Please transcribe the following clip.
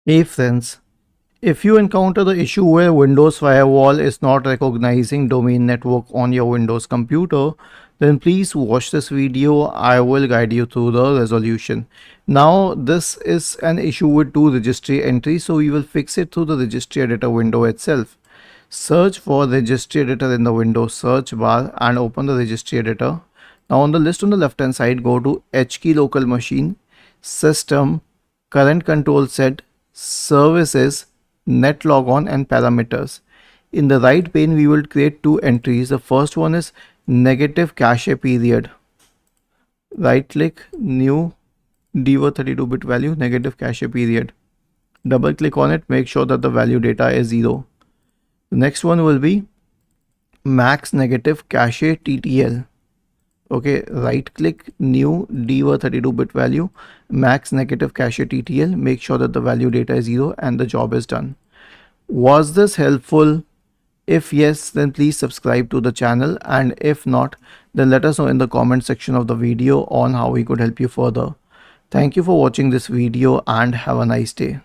Hey friends, if you encounter the issue where Windows Firewall is not recognizing domain network on your Windows computer, then please watch this video. I will guide you through the resolution. Now, this is an issue with two registry entries, so we will fix it through the registry editor window itself. Search for registry editor in the Windows search bar and open the registry editor. Now on the list on the left hand side, go to HKey local machine, system, current control set, services, net logon and parameters. In the right pane, we will create two entries. The first one is negative cache period. Right click, new, dword 32-bit value, negative cache period. Double click on it, make sure that the value data is 0. The next one will be max negative cache TTL. Okay, right click, new, dword 32-bit value, max negative cache TTL, make sure that the value data is 0 and the job is done. Was this helpful? If yes, then please subscribe to the channel, and if not, then let us know in the comment section of the video on how we could help you further. Thank you for watching this video and have a nice day.